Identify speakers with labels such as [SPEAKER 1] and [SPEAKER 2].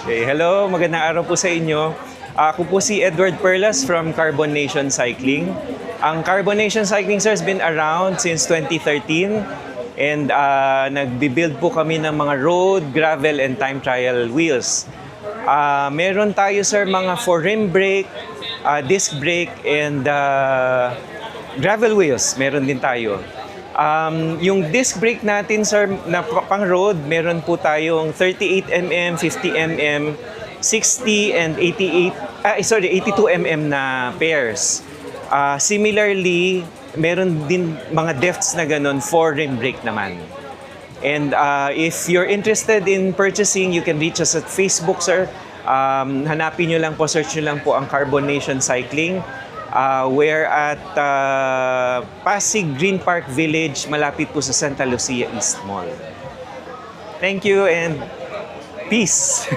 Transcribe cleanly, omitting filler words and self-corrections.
[SPEAKER 1] Okay, hello, magandang araw po sa inyo. Ako po si Edward Perlas from Carbon Nation Cycling. Ang Carbon Nation Cycling, sir, has been around since 2013 and nagbi-build po kami ng mga road, gravel, and time trial wheels. Meron tayo, sir, mga for rim brake, disc brake, and gravel wheels. Meron din tayo. Yung disc brake natin, sir, na pang road, meron po tayong 38mm, 50mm, 60 and 82mm na pairs. Similarly, meron din mga defts na ganun for rim brake naman. And if you're interested in purchasing, you can reach us at Facebook, sir. Hanapin nyo lang po, search nyo lang po ang Carbon Nation Cycling. We're at Pasig Green Park Village, malapit po sa Santa Lucia East Mall. Thank you and peace!